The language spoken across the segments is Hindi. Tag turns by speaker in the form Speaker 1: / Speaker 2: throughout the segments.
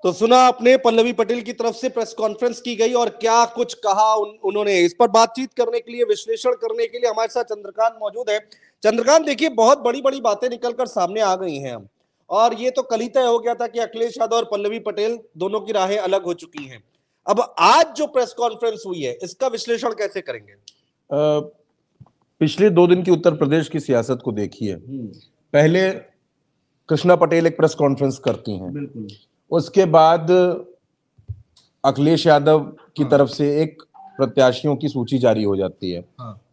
Speaker 1: तो सुना आपने, पल्लवी पटेल की तरफ से प्रेस कॉन्फ्रेंस की गई और क्या कुछ कहा उन्होंने। इस पर बातचीत करने के लिए, विश्लेषण करने के लिए हमारे साथ चंद्रकांत मौजूद है। चंद्रकांत, देखिए, बहुत बड़ी बड़ी बातें निकलकर सामने आ गई हैं हम, और ये तो कल ही तय हो गया था कि अखिलेश यादव और पल्लवी पटेल दोनों की राहें अलग हो चुकी हैं। अब आज जो प्रेस कॉन्फ्रेंस हुई है, इसका विश्लेषण कैसे करेंगे?
Speaker 2: पिछले 2 दिन की उत्तर प्रदेश की सियासत को देखिए। पहले कृष्णा पटेल एक प्रेस कॉन्फ्रेंस करती हैं, उसके बाद अखिलेश यादव की तरफ से एक प्रत्याशियों की सूची जारी हो जाती है।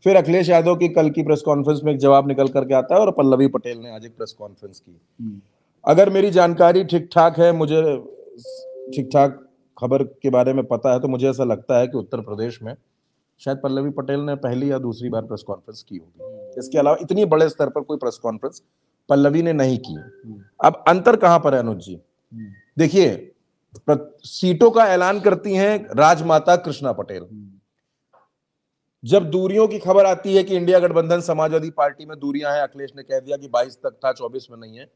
Speaker 2: फिर अखिलेश यादव की कल की प्रेस कॉन्फ्रेंस में एक जवाब निकल करके आता है और पल्लवी पटेल ने आज एक प्रेस कॉन्फ्रेंस की। अगर मेरी जानकारी ठीक ठाक है, मुझे ठीक ठाक खबर के बारे में पता है, तो मुझे ऐसा लगता है कि उत्तर प्रदेश में शायद पल्लवी पटेल ने पहली या दूसरी बार प्रेस कॉन्फ्रेंस की होगी। इसके अलावा इतनी बड़े स्तर पर कोई प्रेस कॉन्फ्रेंस पल्लवी ने नहीं की। अब अंतर कहां पर है अनुज जी? देखिए, सीटों का ऐलान करती हैं राजमाता कृष्णा पटेल। जब दूरियों की खबर आती है कि इंडिया गठबंधन समाजवादी पार्टी में दूरियां हैं, अखिलेश ने कह दिया कि 22 तक था, 24 में नहीं है,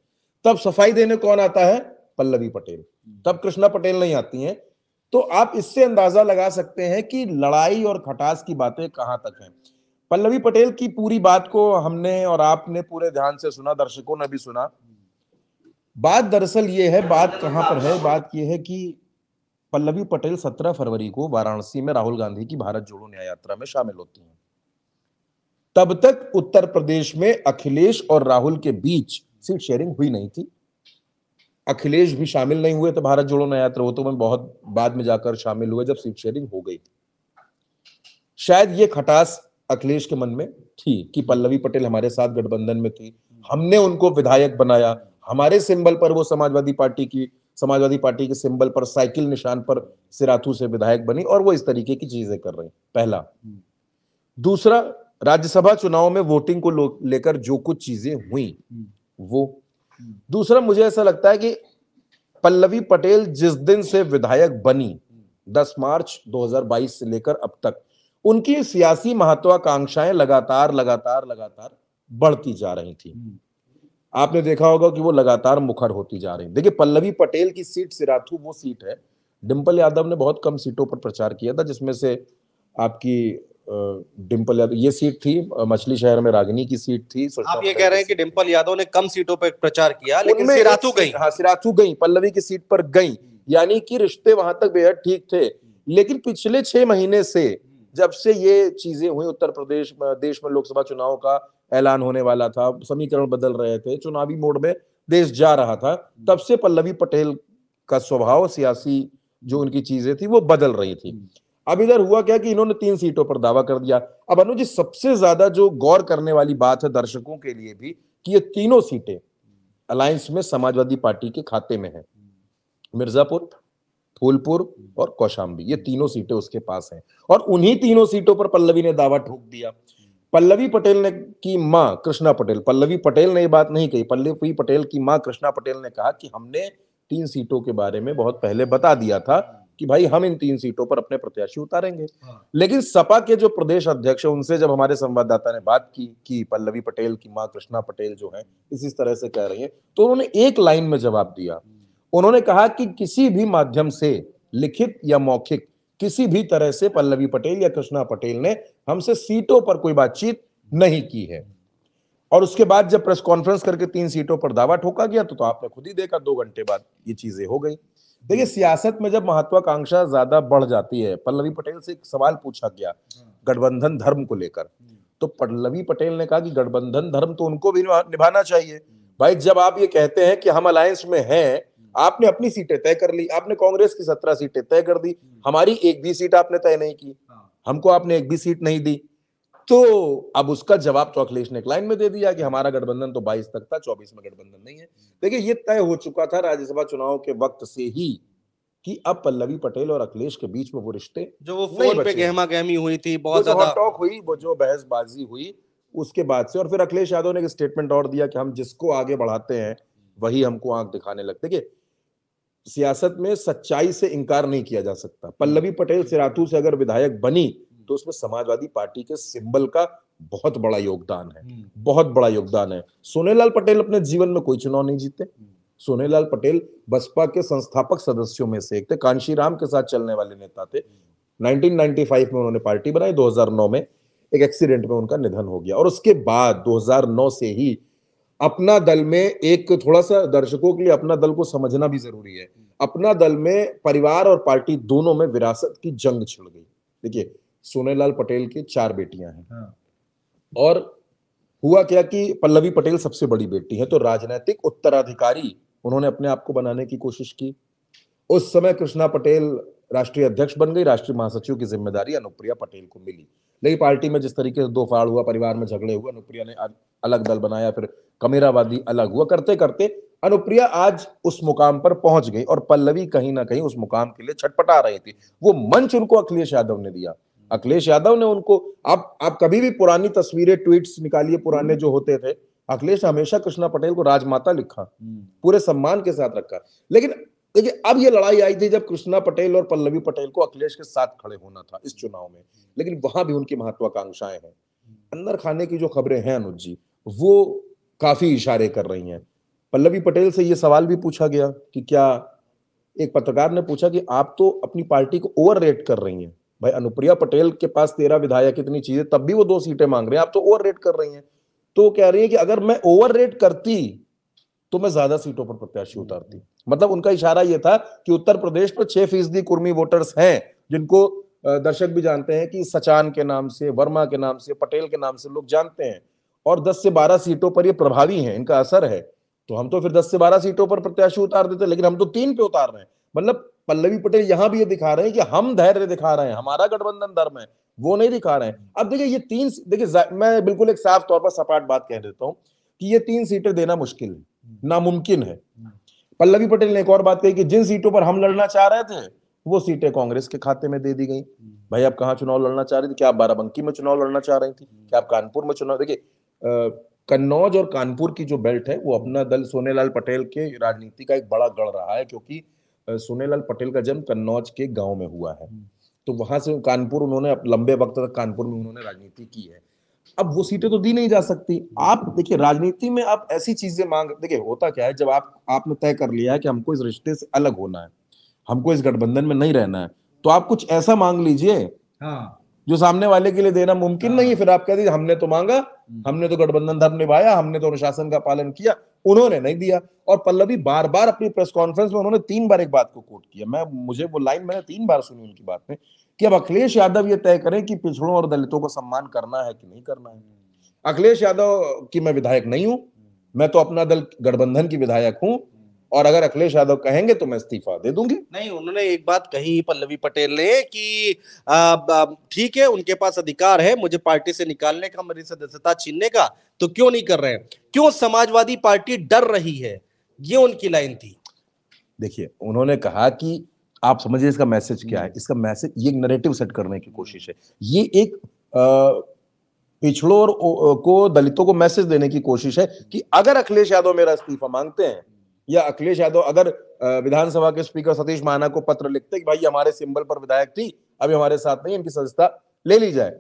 Speaker 2: तब सफाई देने कौन आता है? पल्लवी पटेल। तब कृष्णा पटेल नहीं आती हैं। तो आप इससे अंदाजा लगा सकते हैं कि लड़ाई और खटास की बातें कहां तक हैं। पल्लवी पटेल की पूरी बात को हमने और आपने पूरे ध्यान से सुना, दर्शकों ने भी सुना। बात दरअसल ये है, बात कहां पर है? बात ये है कि पल्लवी पटेल 17 फरवरी को वाराणसी में राहुल गांधी की भारत जोड़ो न्याय यात्रा में शामिल होती हैं। तब तक उत्तर प्रदेश में अखिलेश और राहुल के बीच सीट शेयरिंग हुई नहीं थी। अखिलेश भी शामिल नहीं हुए थे भारत जोड़ो न्याय यात्रा, वो तो मैं बहुत बाद में जाकर शामिल हुए जब सीट शेयरिंग हो गई। शायद ये खटास अखिलेश के मन में थी कि पल्लवी पटेल हमारे साथ गठबंधन में थी, हमने उनको विधायक बनाया, हमारे सिंबल पर वो समाजवादी पार्टी के सिंबल पर साइकिल निशान पर सिराथू से विधायक बनी, और वो इस तरीके की चीजें कर रही। पहला। दूसरा, राज्यसभा चुनाव में वोटिंग को लेकर जो कुछ चीजें हुई वो। दूसरा, मुझे ऐसा लगता है कि पल्लवी पटेल जिस दिन से विधायक बनी, 10 मार्च 2022 से लेकर अब तक, उनकी सियासी महत्वाकांक्षाएं लगातार बढ़ती जा रही थी। आपने देखा होगा कि वो लगातार मुखर होती जा रही। देखिए, पल्लवी पटेल की सीट सिराथू वो सीट है, डिंपल यादव ने बहुत कम सीटों पर प्रचार किया था, जिसमें से आपकी डिंपल यादव ये सीट थी, मछली शहर में रागिनी की सीट थी।
Speaker 1: आप ये कह रहे हैं कि डिंपल यादव ने कम सीटों पर प्रचार किया, लेकिन सिराथू गई।
Speaker 2: हाँ, सिराथू गई, पल्लवी की सीट पर गई, यानी कि रिश्ते वहां तक बेहद ठीक थे। लेकिन पिछले 6 महीने से, जब से ये चीजें हुई, उत्तर प्रदेश में, देश में लोकसभा चुनाव का ऐलान होने वाला था, समीकरण बदल रहे थे, चुनावी मोड में देश जा रहा था, तब से पल्लवी पटेल का स्वभाव, सियासी जो उनकी चीजें थी, वो बदल रही थी। अब इधर हुआ क्या कि इन्होंने 3 सीटों पर दावा कर दिया। अब अनुज जी, सबसे ज्यादा जो गौर करने वाली बात है दर्शकों के लिए भी, कि ये तीनों सीटें अलायंस में समाजवादी पार्टी के खाते में है। मिर्जापुर, फूलपुर और कौशाम्बी, ये तीनों सीटें उसके पास हैं, और उन्हीं तीनों सीटों पर पल्लवी ने दावा ठोक दिया। पल्लवी पटेल ने की मां कृष्णा पटेल, पल्लवी पटेल ने ये बात नहीं कही, पल्लवी पटेल की मां कृष्णा पटेल ने कहा कि हमने 3 सीटों के बारे में बहुत पहले बता दिया था कि भाई हम इन 3 सीटों पर अपने प्रत्याशी उतारेंगे। लेकिन सपा के जो प्रदेश अध्यक्ष है, उनसे जब हमारे संवाददाता ने बात की कि पल्लवी पटेल की मां कृष्णा पटेल जो है इसी तरह से कह रही है, तो उन्होंने एक लाइन में जवाब दिया। उन्होंने कहा कि किसी भी माध्यम से, लिखित या मौखिक, किसी भी तरह से पल्लवी पटेल या कृष्णा पटेल ने हमसे सीटों पर कोई बातचीत नहीं की है। और उसके बाद जब प्रेस कॉन्फ्रेंस करके 3 सीटों पर दावा ठोका गया, तो आपने खुद ही देखा 2 घंटे बाद ये चीजें हो गई। देखिए, सियासत में जब महत्वाकांक्षा ज्यादा बढ़ जाती है, पल्लवी पटेल से एक सवाल पूछा गया गठबंधन धर्म को लेकर, तो पल्लवी पटेल ने कहा कि गठबंधन धर्म तो उनको भी निभाना चाहिए। भाई, जब आप ये कहते हैं कि हम अलायंस में हैं, आपने अपनी सीटें तय कर ली, आपने कांग्रेस की 17 सीटें तय कर दी, हमारी एक भी सीट आपने तय नहीं की, हमको आपने एक भी सीट नहीं दी। तो अब उसका जवाब तो अखिलेश ने एक लाइन में दे दिया कि हमारा गठबंधन तो 22 तक था, 24 में गठबंधन नहीं है। देखिए, ये तय हो चुका था राज्यसभा चुनाव के वक्त से ही कि अब पल्लवी पटेल और अखिलेश के बीच में वो रिश्ते,
Speaker 1: जो वो फोन पे गहमा गहमी हुई थी, बहुत
Speaker 2: ज्यादा टॉक हुई, वो जो बहसबाजी हुई, उसके बाद से। और फिर अखिलेश यादव ने एक स्टेटमेंट और दिया कि हम जिसको आगे बढ़ाते हैं वही हमको आंख दिखाने लगते। देखिए, सियासत में सच्चाई से इंकार नहीं किया जा सकता। पल्लवी पटेल सिराथू से अगर विधायक बनी, तो उसमें समाजवादी पार्टी के सिंबल का बहुत बड़ा योगदान है, बहुत बड़ा योगदान है। सोनेलाल पटेल अपने जीवन में कोई चुनाव नहीं जीते, सोनेलाल पटेल बसपा के संस्थापक सदस्यों में से एक थे, कांशीराम के साथ चलने वाले नेता थे। 1995 में उन्होंने पार्टी बनाई, 2009 में एक एक्सीडेंट में उनका निधन हो गया और उसके बाद 2009 से ही अपना दल में एक, थोड़ा सा दर्शकों के लिए अपना दल को समझना भी जरूरी है, अपना दल में परिवार और पार्टी दोनों में विरासत की जंग छिड़ गई। देखिए, सोनेलाल पटेल की 4 बेटियां हैं और हुआ क्या कि पल्लवी पटेल सबसे बड़ी बेटी है, तो राजनीतिक उत्तराधिकारी उन्होंने अपने आप को बनाने की कोशिश की। उस समय कृष्णा पटेल राष्ट्रीय अध्यक्ष बन गई, राष्ट्रीय महासचिव की जिम्मेदारी अनुप्रिया पटेल को मिली। लेकिन पार्टी में जिस तरीके से दो फाड़ हुआ, परिवार में झगड़े हुए, अनुप्रिया ने अलग दल बनाया, फिर कमेरावादी अलग हुआ, करते करते अनुप्रिया आज उस मुकाम पर पहुंच गई और पल्लवी कहीं ना कहीं उस मुकाम के लिए छटपटा रही थी। वो मंच उनको अखिलेश यादव ने दिया, अखिलेश यादव ने उनको, आप कभी भी पुरानी तस्वीरें, ट्वीट्स निकालिए पुराने जो होते थे, अखिलेश हमेशा कृष्णा पटेल को राजमाता लिखा, पूरे सम्मान के साथ रखा। लेकिन देखिए, अब ये लड़ाई आई थी जब कृष्णा पटेल और पल्लवी पटेल को अखिलेश के साथ खड़े होना था इस चुनाव में, लेकिन वहां भी उनकी महत्वाकांक्षाएं हैं। अंदर खाने की जो खबरें हैं अनुज जी, वो काफी इशारे कर रही हैं। पल्लवी पटेल से ये सवाल भी पूछा गया कि क्या, एक पत्रकार ने पूछा कि आप तो अपनी पार्टी को ओवर रेट कर रही हैं, भाई अनुप्रिया पटेल के पास 13 विधायक, इतनी चीजें, तब भी वो 2 सीटें मांग रहे हैं, आप तो ओवर रेट कर रही हैं। तो कह रही है कि अगर मैं ओवर रेट करती तो मैं ज्यादा सीटों पर प्रत्याशी उतारती। मतलब उनका इशारा यह था कि उत्तर प्रदेश में 6% कुर्मी वोटर्स हैं, जिनको दर्शक भी जानते हैं कि सचान के नाम से, वर्मा के नाम से, पटेल के नाम से लोग जानते हैं, और 10 से 12 सीटों पर ये प्रभावी हैं, इनका असर है। तो हम तो फिर 10 से 12 सीटों पर प्रत्याशी उतार देते, लेकिन हम तो 3 पे उतार रहे हैं। मतलब पल्लवी पटेल यहां भी ये दिखा रहे हैं कि हम धैर्य दिखा रहे हैं, हमारा गठबंधन धर्म है, वो नहीं दिखा रहे हैं। अब देखिए, ये 3, देखिए मैं बिल्कुल एक साफ तौर पर सपाट बात कह देता हूं कि ये 3 सीटें देना मुश्किल है, नामुमकिन है। पल्लवी पटेल ने एक और बात कही कि जिन सीटों पर हम लड़ना चाह रहे थे वो सीटें कांग्रेस के खाते में दे दी गई। भाई, आप कहां चुनाव लड़ना चाह रही थी? क्या आप बाराबंकी में चुनाव लड़ना चाह रही थी? क्या आप कानपुर में चुनाव? देखिए, कन्नौज और कानपुर की जो बेल्ट है वो अपना दल सोनेलाल पटेल के राजनीति का एक बड़ा गढ़ रहा है, क्योंकि सोनेलाल पटेल का जन्म कन्नौज के गांव में हुआ है, तो वहां से कानपुर उन्होंने लंबे वक्त तक कानपुर में उन्होंने राजनीति की है। अब वो सीटें तो दी नहीं जा सकती। आप देखिए, राजनीति में आप ऐसी चीजें मांग, देखिए होता क्या है, जब आपने तय कर लिया है कि हमको इस रिश्ते से अलग होना है, हमको इस गठबंधन में नहीं रहना है, तो आप कुछ ऐसा मांग लीजिए जो सामने वाले के लिए देना मुमकिन नहीं है। फिर आप कह दीजिए हमने तो मांगा, हमने तो गठबंधन धर्म निभाया, हमने तो अनुशासन का पालन किया, उन्होंने नहीं दिया। और पल्लवी बार बार अपनी प्रेस कॉन्फ्रेंस में उन्होंने 3 बार एक बात को कोट किया, मुझे वो लाइन मैंने 3 बार सुनी उनकी बात में, कि अब अखिलेश यादव ये तय करें कि पिछड़ों और दलितों को सम्मान करना है कि नहीं करना है। अखिलेश यादव की मैं विधायक नहीं हूं, मैं तो अपना दल गठबंधन की विधायक हूं, और अगर अखिलेश यादव कहेंगे तो मैं इस्तीफा दे दूंगी।
Speaker 1: नहीं, उन्होंने एक बात कही पल्लवी पटेल ने कि ठीक है, उनके पास अधिकार है मुझे पार्टी से निकालने का, मेरी सदस्यता छीनने का, तो क्यों नहीं कर रहे हैं? क्यों समाजवादी पार्टी डर रही है? ये उनकी लाइन थी।
Speaker 2: देखिए, उन्होंने कहा कि आप समझिए इसका मैसेज क्या है। इसका मैसेज, ये नैरेटिव सेट करने की कोशिश है, ये एक पिछड़ों और को, दलितों को मैसेज देने की कोशिश है कि अगर अखिलेश यादव मेरा इस्तीफा मांगते हैं, या अखिलेश यादव अगर विधानसभा के स्पीकर सतीश महाना को पत्र लिखते हैं कि भाई हमारे सिंबल पर विधायक थी, अभी हमारे साथ नहीं, इनकी सदस्यता ले ली जाए,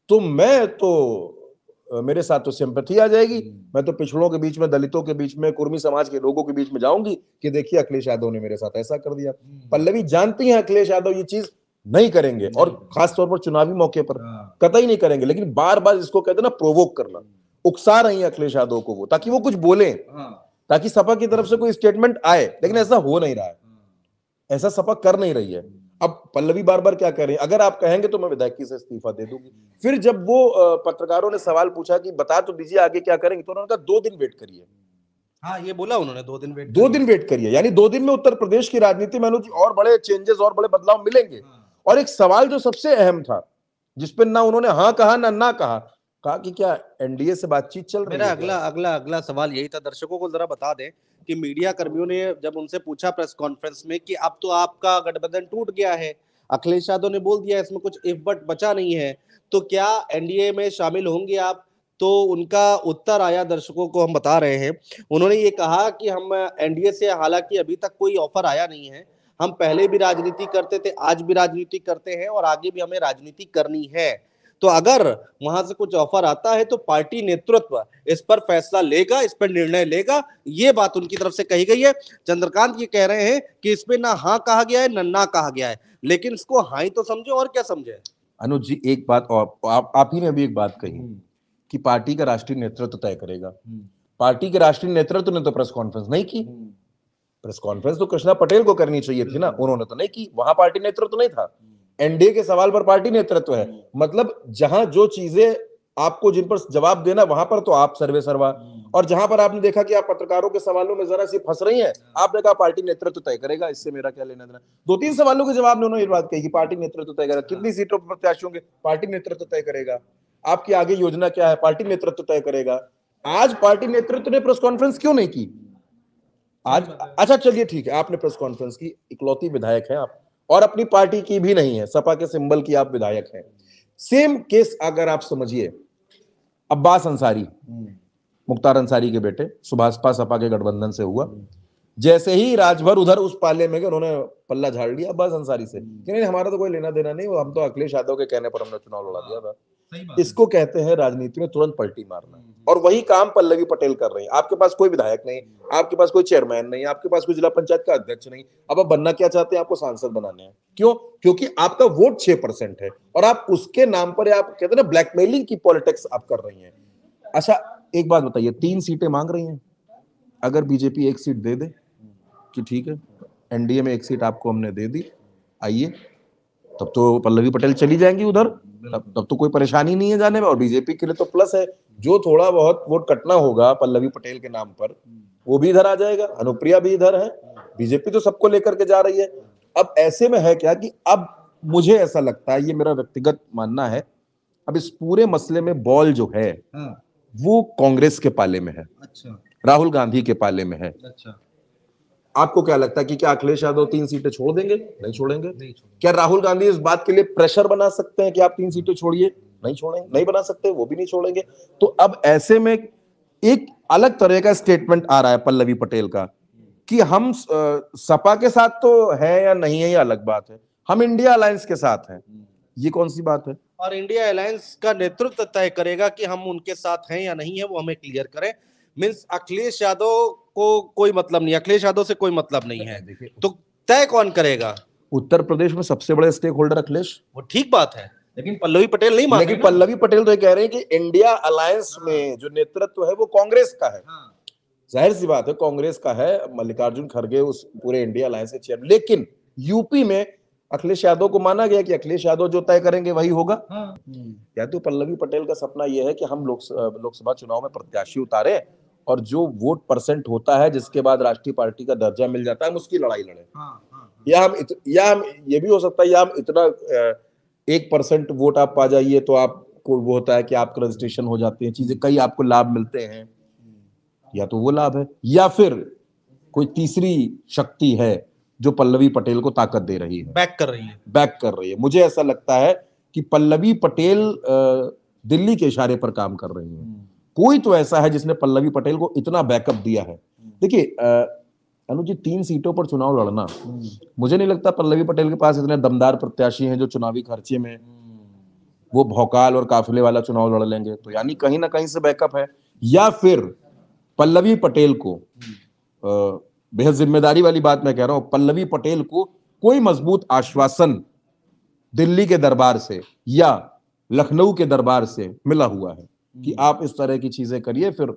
Speaker 2: तो मैं तो मेरे साथ तो सिंपैथी आ जाएगी, मैं तो पिछड़ों के बीच में, दलितों के बीच में, कुर्मी समाज के लोगों के बीच में जाऊंगी कि देखिए अखिलेश यादव ने मेरे साथ ऐसा कर दिया। पल्लवी जानती है अखिलेश यादव ये चीज नहीं करेंगे, और खासतौर पर चुनावी मौके पर कतई नहीं करेंगे, लेकिन बार बार इसको कहते हैं ना, प्रोवोक करना, उकसा रही है अखिलेश यादव को वो, ताकि वो कुछ बोले, ताकि सपा की तरफ से कोई स्टेटमेंट आए, लेकिन ऐसा हो नहीं रहा है, ऐसा सपा कर नहीं रही है। अब पल्लवी बार बार क्या कह रही है, अगर आप कहेंगे तो मैं विधायकी से इस्तीफा दे दूंगी। फिर जब वो पत्रकारों ने सवाल पूछा कि बता तो दीजिए आगे क्या करेंगे, तो उन्होंने कहा 2 दिन वेट करिए।
Speaker 1: हाँ, ये बोला उन्होंने, 2 दिन वेट
Speaker 2: 2 दिन वेट करिए, यानी 2 दिन में उत्तर प्रदेश की राजनीति में अनुज और बड़े चेंजेस और बड़े बदलाव मिलेंगे। और एक सवाल जो सबसे अहम था, जिसपे ना उन्होंने हाँ कहा ना कहा कि क्या एनडीए से बातचीत चल रही है?
Speaker 1: मेरा अगला सवाल यही था। दर्शकों को जरा बता दें कि मीडिया कर्मियों ने जब उनसे पूछा प्रेस कॉन्फ्रेंस में कि अब तो आपका गठबंधन टूट गया है, अखिलेश यादव ने बोल दिया इसमें कुछ इफ बट बचा नहीं है, तो क्या एनडीए में शामिल होंगे आप? तो उनका उत्तर आया, दर्शकों को हम बता रहे हैं। उन्होंने ये कहा कि हम एनडीए से, हालांकि अभी तक कोई ऑफर आया नहीं है, हम पहले भी राजनीति करते थे, आज भी राजनीति करते हैं और आगे भी हमें राजनीति करनी है। तो अगर वहां से कुछ ऑफर आता है तो पार्टी नेतृत्व इस पर फैसला लेगा, इस पर निर्णय लेगा, ये बात उनकी तरफ से कही गई है। चंद्रकांत ये कह रहे हैं कि इस पे ना हाँ कहा गया है ना कहा गया है, लेकिन इसको हाँ ही तो समझो, और क्या समझे।
Speaker 2: अनुज जी, एक बात और आप ही ने अभी एक बात कही कि पार्टी का राष्ट्रीय नेतृत्व तय करेगा। पार्टी के राष्ट्रीय नेतृत्व ने तो प्रेस कॉन्फ्रेंस नहीं की। प्रेस कॉन्फ्रेंस तो कृष्णा पटेल को करनी चाहिए थी ना, उन्होंने तो नहीं की। वहां पार्टी नेतृत्व नहीं था। एनडीए के सवाल पर पार्टी नेतृत्व है। मतलब जहां जो चीजें आपको जिन पर जवाब देना, वहां पर तो आप सर्वे सर्वा, और जहां पर आपने देखा कि आप पत्रकारों के सवालों में जरा सी फंस रही हैं, आपने कहा पार्टी नेतृत्व तय करेगा, इससे मेरा क्या लेना देना। 2-3 सवालों के जवाब में उन्होंने ये बात कही कि पार्टी नेतृत्व तय करेगा। कितनी सीटों पर प्रत्याशी होंगे, पार्टी नेतृत्व तय करेगा। आपकी आगे योजना क्या है, पार्टी नेतृत्व तय करेगा। आज पार्टी नेतृत्व ने प्रेस कॉन्फ्रेंस क्यों नहीं की आज? अच्छा चलिए ठीक है, आपने प्रेस कॉन्फ्रेंस की, इकलौती विधायक हैं आप, और अपनी पार्टी की भी नहीं है, सपा के सिंबल की आप विधायक हैं। सेम केस अगर आप समझिए अब्बास अंसारी, मुख्तार अंसारी के बेटे, सुभाषपा सपा के गठबंधन से हुआ। जैसे ही राजभर उधर उस पाले में उन्होंने पल्ला झाड़ लिया अब्बास अंसारी से कि नहीं हमारा तो कोई लेना देना नहीं, हम तो अखिलेश यादव के कहने पर हमने चुनाव लड़ा दिया था। इसको कहते हैं राजनीति में तुरंत पलटी मारना। और वही काम पल्लवी पटेल कर रही है। आपके पास कोई विधायक नहीं, आपके पास कोई चेयरमैन नहीं, आपके पास कोई जिला पंचायत का अध्यक्ष नहीं, अब आप बनना क्या चाहते हैं? आपको सांसद बनाने हैं। क्यों? क्योंकि आपका वोट 6% है और आप उसके नाम पर, आप कहते हैं ना, ब्लैकमेलिंग की पॉलिटिक्स आप कर रही हैं। अच्छा एक बात बताइए, 3 सीटें मांग रही हैं, अगर बीजेपी 1 सीट दे दे कि ठीक है एनडीए में 1 सीट आपको हमने दे दी, आइए, तब तो पल्लवी पटेल चली जाएंगी उधर, तब तो कोई परेशानी नहीं है जाने में। और बीजेपी के लिए तो प्लस है, जो थोड़ा बहुत वोट कटना होगा पल्लवी पटेल के नाम पर वो भी इधर आ जाएगा, अनुप्रिया भी इधर है, बीजेपी तो सबको लेकर के जा रही है। अब ऐसे में है क्या कि अब मुझे ऐसा लगता है, ये मेरा व्यक्तिगत मानना है, अब इस पूरे मसले में बॉल जो है वो कांग्रेस के पाले में है। अच्छा। राहुल गांधी के पाले में है। अच्छा। आपको क्या लगता है कि क्या अखिलेश यादव 3 सीटें छोड़ देंगे? नहीं छोड़ेंगे। क्या राहुल गांधी इस बात के लिए प्रेशर बना सकते हैं कि आप 3 सीटें छोड़िए? नहीं छोड़ेंगे, नहीं बना सकते, वो भी नहीं छोड़ेंगे। तो अब ऐसे में एक अलग तरह का स्टेटमेंट आ रहा है पल्लवी पटेल का कि हम सपा के साथ तो है या नहीं है ये अलग बात है, हम इंडिया अलायंस के साथ हैं। ये कौन सी बात है?
Speaker 1: और इंडिया अलायंस का नेतृत्व तय करेगा कि हम उनके साथ हैं या नहीं है, वो हमें क्लियर करें। मींस अखिलेश यादव को कोई मतलब नहीं, अखिलेश यादव से कोई मतलब नहीं है, तो तय कौन करेगा?
Speaker 2: उत्तर प्रदेश में सबसे बड़े स्टेक होल्डर अखिलेश।
Speaker 1: वो ठीक बात है, लेकिन पल्लवी पटेल नहीं माने।
Speaker 2: लेकिन पल्लवी पटेल तो ये कह रहे हैं कि इंडिया अलायंस में जो नेतृत्व है वो कांग्रेस का है। जाहिर सी बात है कांग्रेस का है, मल्लिकार्जुन खड़गे उस पूरे इंडिया अलायंस के चेयर। लेकिन यूपी में अखिलेश यादव को माना गया कि अखिलेश यादव जो तय करेंगे वही होगा। या तो पल्लवी पटेल का सपना यह है कि हम लोकसभा चुनाव में प्रत्याशी उतारे और जो वोट परसेंट होता है जिसके बाद राष्ट्रीय पार्टी का दर्जा मिल जाता है, हम उसकी लड़ाई लड़े। या हम ये भी हो सकता है या हम इतना 1% वोट आप पा जाइए तो आपको वो होता है कि आपका रजिस्ट्रेशन हो जाते हैं, चीजें कई आपको लाभ मिलते हैं। या तो वो लाभ है या फिर कोई तीसरी शक्ति है जो पल्लवी पटेल को ताकत दे रही है, बैक कर रही है। मुझे ऐसा लगता है कि पल्लवी पटेल दिल्ली के इशारे पर काम कर रही है। कोई तो ऐसा है जिसने पल्लवी पटेल को इतना बैकअप दिया है। देखिए अनुज जी, 3 सीटों पर चुनाव लड़ना, मुझे नहीं लगता पल्लवी पटेल के पास इतने दमदार प्रत्याशी हैं जो चुनावी खर्चे में वो भौकाल और काफिले वाला चुनाव लड़ लेंगे। तो यानी कहीं ना कहीं से बैकअप है, या फिर पल्लवी पटेल को बेहद जिम्मेदारी वाली बात मैं कह रहा हूं, पल्लवी पटेल को कोई मजबूत आश्वासन दिल्ली के दरबार से या लखनऊ के दरबार से मिला हुआ है कि आप इस तरह की चीजें करिए, फिर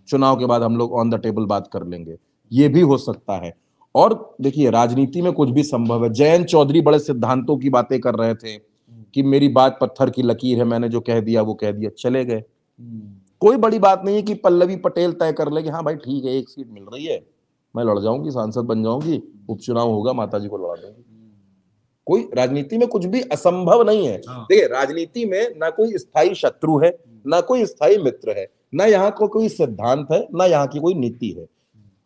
Speaker 2: चुनाव के बाद हम लोग ऑन द टेबल बात कर लेंगे। ये भी हो सकता है। और देखिए राजनीति में कुछ भी संभव है। जयंत चौधरी बड़े सिद्धांतों की बातें कर रहे थे कि मेरी बात पत्थर की लकीर है, मैंने जो कह दिया वो कह दिया, चले गए। कोई बड़ी बात नहीं है कि पल्लवी पटेल तय कर ले कि हाँ भाई ठीक है 1 सीट मिल रही है, मैं लड़ जाऊंगी, सांसद बन जाऊंगी, उपचुनाव होगा, माताजी को लड़ा देंगे। कोई राजनीति में कुछ भी असंभव नहीं है। देखिए राजनीति में ना कोई स्थायी शत्रु है, ना कोई स्थायी मित्र है, ना यहाँ को कोई सिद्धांत है, ना यहाँ की कोई नीति है।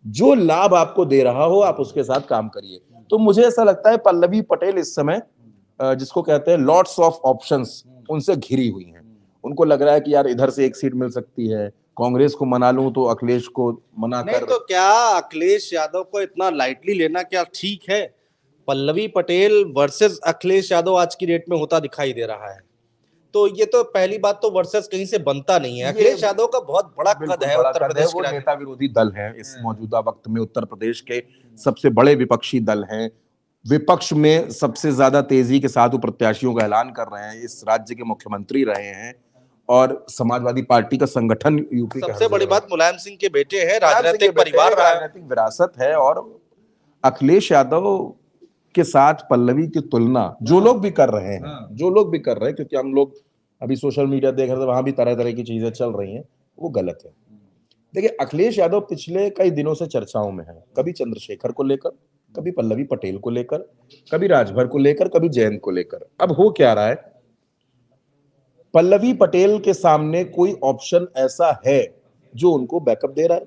Speaker 2: जो लाभ आपको दे रहा हो आप उसके साथ काम करिए। तो मुझे ऐसा लगता है पल्लवी पटेल इस समय जिसको कहते हैं लॉट्स ऑफ ऑप्शंस, उनसे घिरी हुई हैं। उनको लग रहा है कि यार इधर से 1 सीट मिल सकती है, कांग्रेस को मना लूं तो अखिलेश को मना कर।
Speaker 1: तो क्या अखिलेश यादव को इतना लाइटली लेना क्या ठीक है? पल्लवी पटेल वर्सेस अखिलेश यादव आज की डेट में होता दिखाई दे रहा है। तो ये तो पहली बात तो वर्सेस कहीं से बनता नहीं है। अखिलेश यादव का बहुत बड़ा कद है उत्तर प्रदेश
Speaker 2: वो
Speaker 1: के
Speaker 2: नेता विरोधी दल है इस मौजूदा वक्त में, उत्तर प्रदेश के सबसे बड़े विपक्षी दल हैं। विपक्ष में सबसे ज्यादा तेजी के साथ वो प्रत्याशियों का ऐलान कर रहे हैं, इस राज्य के मुख्यमंत्री रहे हैं और समाजवादी पार्टी का संगठन यूपी का
Speaker 1: सबसे बड़ी बात मुलायम सिंह के बेटे हैं, राजनीतिक परिवार,
Speaker 2: राजनीतिक विरासत है। और अखिलेश यादव के साथ पल्लवी की तुलना जो लोग भी कर रहे हैं, क्योंकि हम लोग अभी सोशल मीडिया देख रहे थे, वहां भी तरह तरह की चीजें चल रही हैं, वो गलत है। देखिए, अखिलेश यादव पिछले कई दिनों से चर्चाओं में है, कभी चंद्रशेखर को लेकर, कभी पल्लवी पटेल को लेकर, कभी राजभर को लेकर, कभी जयंत को लेकर। अब हो क्या रहा है, पल्लवी पटेल के सामने कोई ऑप्शन ऐसा है जो उनको बैकअप दे रहा है।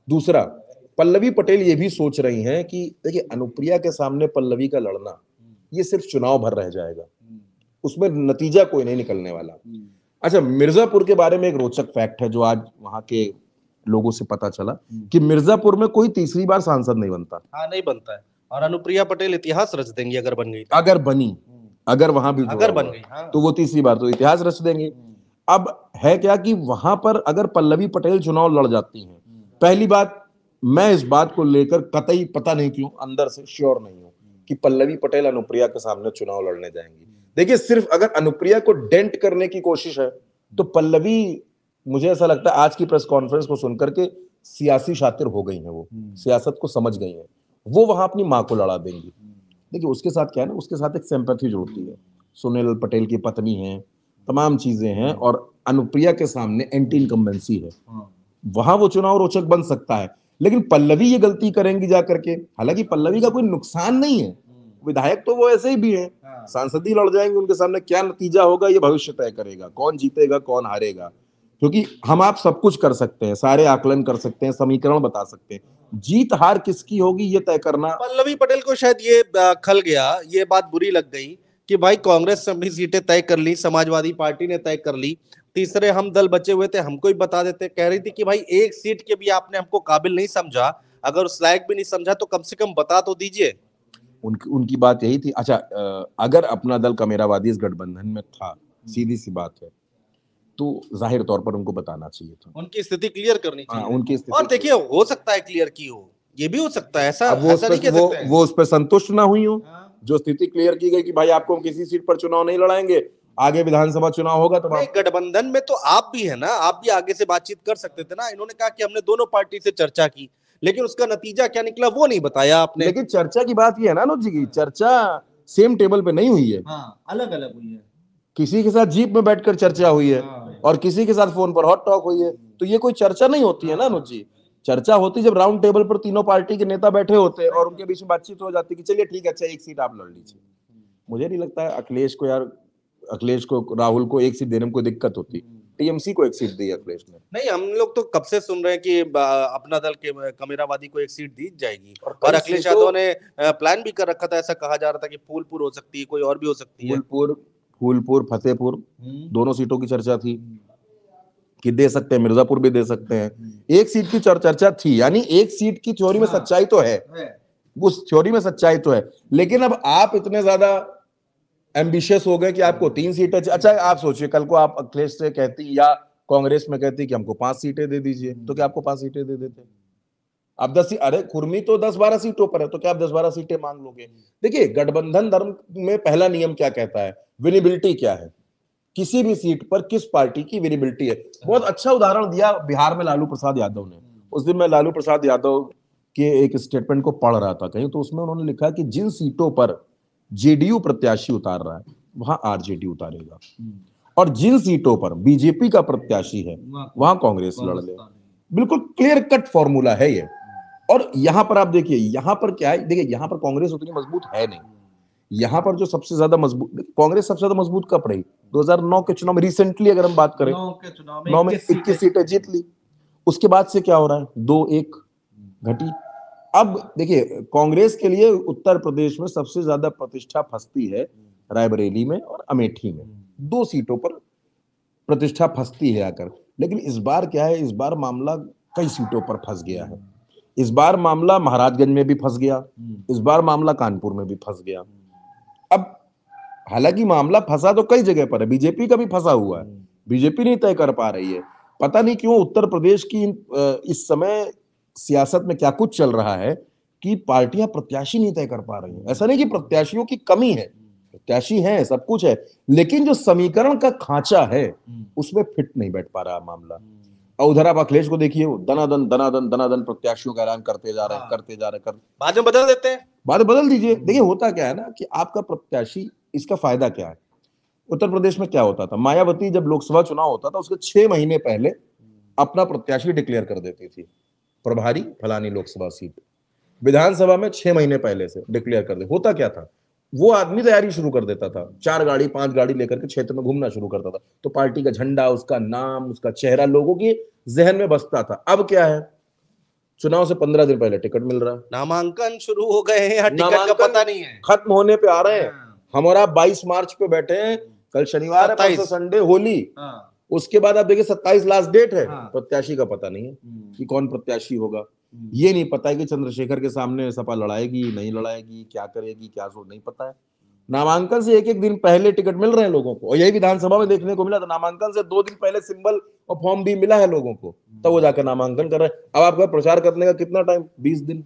Speaker 2: दूसरा, पल्लवी पटेल ये भी सोच रही हैं कि देखिए, अनुप्रिया के सामने पल्लवी का लड़ना ये सिर्फ चुनाव भर रह जाएगा, उसमें नतीजा कोई नहीं निकलने वाला। अच्छा, मिर्जापुर के बारे में एक रोचक फैक्ट है जो आज वहां के लोगों से पता चला कि मिर्जापुर में कोई तीसरी बार सांसद नहीं बनता।
Speaker 1: हाँ, नहीं बनता है। और अनुप्रिया पटेल इतिहास रच देंगी अगर बन गई,
Speaker 2: अगर वहां भी
Speaker 1: अगर बन गई, हाँ।
Speaker 2: तो वो तीसरी बार तो इतिहास रच देंगे। अब है क्या कि वहां पर अगर पल्लवी पटेल चुनाव लड़ जाती हैं, पहली बात, मैं इस बात को लेकर कतई पता नहीं क्यों अंदर से श्योर नहीं हूं कि पल्लवी पटेल अनुप्रिया के सामने चुनाव लड़ने जाएंगी। देखिए, सिर्फ अगर अनुप्रिया को डेंट करने की कोशिश है तो पल्लवी, मुझे ऐसा लगता है आज की प्रेस कॉन्फ्रेंस को सुनकर के सियासी शातिर हो गई हैं, वो सियासत को समझ गई हैं, वो वहां अपनी मां को लड़ा देंगी। देखिए, उसके साथ क्या है ना, उसके साथ एक सिंपैथी जुड़ती है, सुनील पटेल की पत्नी है, तमाम चीजें हैं, और अनुप्रिया के सामने एंटी इनकम्बेंसी है, वहां वो चुनाव रोचक बन सकता है। लेकिन पल्लवी ये गलती करेंगी जाकर के, हालांकि पल्लवी का कोई नुकसान नहीं है, विधायक तो वो ऐसे ही भी हैं, सांसद ही लड़ जाएंगे, उनके सामने क्या नतीजा होगा ये भविष्य तय करेगा, कौन जीतेगा कौन हारेगा, क्योंकि हम आप सब कुछ कर सकते हैं, सारे आकलन कर सकते हैं, समीकरण बता सकते हैं, जीत हार किसकी होगी ये तय करना।
Speaker 1: पल्लवी पटेल को शायद ये खल गया, ये बात बुरी लग गई कि भाई कांग्रेस ने भी सीटें तय कर ली, समाजवादी पार्टी ने तय कर ली, तीसरे हम दल बचे हुए थे, हमको ही बता देते। कह रही थी कि भाई एक सीट के भी आपने हमको काबिल नहीं समझा, अगर उस लायक भी नहीं समझा तो कम से कम बता तो दीजिए।
Speaker 2: उनकी बात यही थी। अच्छा, अगर अपना दल कमेरावादी इस गठबंधन में था, सीधी सी बात है, तो जाहिर तौर पर उनको बताना चाहिए था,
Speaker 1: उनकी स्थिति क्लियर करनी चाहिए।
Speaker 2: उनकी स्थिति,
Speaker 1: और देखिए, हो सकता है क्लियर की हो, ये भी हो सकता है, ऐसा नहीं कह सकते
Speaker 2: वो उस पर संतुष्ट ना हुई हो, जो स्थिति क्लियर की गई कि भाई आपको हम किसी सीट पर चुनाव नहीं लड़ाएंगे, आगे विधानसभा चुनाव होगा तो
Speaker 1: गठबंधन में तो आप भी है ना, आप भी आगे से बातचीत कर सकते थे ना। इन्होंने कहा कि हमने दोनों पार्टी से चर्चा की, लेकिन उसका नतीजा क्या निकला वो नहीं बताया आपने।
Speaker 2: लेकिन चर्चा की बात ये है ना अनुज जी की, चर्चा सेम टेबल पे नहीं हुई है,
Speaker 1: अलग अलग हुई है।
Speaker 2: किसी के साथ जीप में बैठकर चर्चा हुई है और किसी के साथ फोन पर हॉट टॉक हुई है, तो ये कोई चर्चा नहीं होती है ना अनुज जी। चर्चा होती जब राउंड टेबल पर तीनों पार्टी के नेता बैठे होते और उनके बीच में बातचीत हो जाती कि चलिए ठीक है, अच्छा एक सीट आप लड़ लीजिए। मुझे नहीं लगता है अखिलेश को राहुल को एक सीट देने में कोई दिक्कत होती, टीएमसी को एक सीट दी अखिलेश ने।
Speaker 1: नहीं, हम लोग तो कब से सुन रहे हैं कि अपना दल के कमेरावादी को एक सीट दी जाएगी, और अखिलेश यादव ने प्लान भी कर रखा था, ऐसा कहा जा रहा था कि फूलपुर हो सकती है, कोई और भी हो सकती है,
Speaker 2: फूलपुर फतेहपुर दोनों सीटों की चर्चा थी कि दे सकते हैं, मिर्जापुर भी दे सकते हैं, एक सीट की चर्चा थी, यानी एक सीट की थ्योरी में सच्चाई तो है, उस थ्योरी में सच्चाई तो है। लेकिन अब आप इतने ज्यादा एम्बिशियस हो गए कि आपको 3 सीटें, अच्छा आप सोचिए कल को आप अखिलेश से कहती या कांग्रेस में कहती कि हमको 5 सीटें दे दीजिए, तो क्या आपको 5 सीटें दे देते? आप 10, अरे खुरमी तो 10-12 सीटों पर है, तो क्या आप 10-12 सीटें मांग लोगे? देखिए, गठबंधन धर्म में पहला नियम क्या कहता है, विनिबिलिटी क्या है, किसी भी सीट पर किस पार्टी की विनिबिलिटी है। बहुत अच्छा उदाहरण दिया बिहार में लालू प्रसाद यादव ने। उस दिन मैं लालू प्रसाद यादव के एक स्टेटमेंट को पढ़ रहा था कहीं, तो उसमें उन्होंने लिखा कि जिन सीटों पर जेडीयू प्रत्याशी उतार रहा है वहां आरजेडी उतारेगा, और जिन सीटों पर बीजेपी का प्रत्याशी है वहां कांग्रेस लड़ ले। बिल्कुल क्लियर कट फॉर्मूला है ये। और यहां पर आप देखिए, यहां पर क्या है, देखिए यहां पर कांग्रेस उतनी मजबूत है नहीं, यहां पर जो सबसे ज्यादा मजबूत, कांग्रेस सबसे ज्यादा मजबूत कब रही, 2009 के चुनाव में, रिसेंटली अगर हम बात करें, 9 में 21 सीटें जीत ली, उसके बाद से क्या हो रहा है, 2-1 घटी। अब देखिए, कांग्रेस के लिए उत्तर प्रदेश में सबसे ज्यादा प्रतिष्ठा फंसती है रायबरेली में और अमेठी में, 2 सीटों पर प्रतिष्ठा फंसती है आकर। लेकिन इस बार क्या है, इस बार मामला कई सीटों पर फंस गया है, इस बार मामला महाराजगंज में भी फंस गया, इस बार मामला कानपुर में भी फंस गया। अब हालांकि मामला फंसा तो कई जगह पर है, बीजेपी का भी फंसा हुआ है, बीजेपी नहीं तय कर पा रही है। पता नहीं क्यों उत्तर प्रदेश की इस समय सियासत में क्या कुछ चल रहा है कि पार्टियां प्रत्याशी नहीं तय कर पा रही हैं। ऐसा नहीं कि प्रत्याशियों की कमी है, प्रत्याशी हैं, सब कुछ है, लेकिन जो समीकरण का खांचा है उसमें फिट नहीं बैठ पा रहा मामला। और उधर आप अखिलेश को देखिए, वो दनादन दनादन दनादन प्रत्याशियों का ऐलान करते जा रहे हैं, करते जा रहे हैं,
Speaker 1: बाद में बदल देते हैं।
Speaker 2: बात बदल दीजिए। देखिए होता क्या है ना कि आपका प्रत्याशी, इसका फायदा क्या है। उत्तर प्रदेश में क्या होता था, मायावती जब लोकसभा चुनाव होता था उसके 6 महीने पहले अपना प्रत्याशी डिक्लेयर कर देती थी, प्रभारी फलानी लोकसभा सीट। विधानसभा में 6 महीने पहले से डिक्लेयर कर दे। होता क्या था, वो आदमी तैयारी शुरू कर देता था, 4 गाड़ी 5 गाड़ी लेकर के क्षेत्र में घूमना शुरू करता था, तो पार्टी का झंडा, उसका नाम, उसका चेहरा लोगों के जहन में बसता था। अब क्या है, चुनाव से 15 दिन पहले टिकट मिल रहा है,
Speaker 1: नामांकन शुरू हो गए हैं, टिकट का पता नहीं है,
Speaker 2: खत्म होने पे आ रहे हैं। हम और आप 22 मार्च पे बैठे हैं, कल शनिवार है, परसों संडे, होली, उसके बाद आप देखिए 27 लास्ट डेट है। प्रत्याशी का पता नहीं है कि कौन प्रत्याशी होगा, ये नहीं पता है कि चंद्रशेखर के सामने सपा लड़ाएगी नहीं लड़ाएगी, क्या करेगी क्या सो नहीं पता है। नामांकन से एक दिन पहले टिकट मिल रहे हैं लोगों को, और यही विधानसभा में देखने को मिला था। नामांकन से 2 दिन पहले सिंबल और फॉर्म भी मिला है लोगों को, तब वो जाकर नामांकन कर रहे हैं। अब आपका प्रचार करने का कितना टाइम, 20 दिन।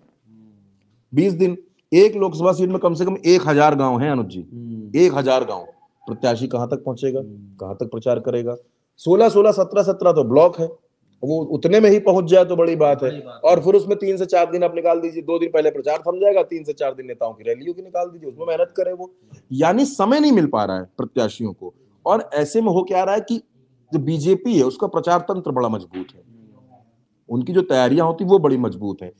Speaker 2: 20 दिन, एक लोकसभा सीट में कम से कम 1000 गांव हैं अनुज जी, 1000 गांव। प्रत्याशी कहां तक पहुंचेगा, कहां तक प्रचार करेगा। 16 16 17 17 तो ब्लॉक है, वो उतने में ही पहुंच जाए तो बड़ी बात है। और फिर उसमें 3 से 4 दिन आप निकाल दीजिए, 2 दिन पहले प्रचार थम जाएगा, 3 से 4 दिन नेताओं की रैलियों की निकाल दीजिए, उसमें मेहनत करे वो। यानी समय नहीं मिल पा रहा है प्रत्याशियों को। और ऐसे में हो क्या रहा है कि जो बीजेपी है उसका प्रचार तंत्र बड़ा मजबूत है, उनकी जो तैयारियां होती वो बड़ी मजबूत है।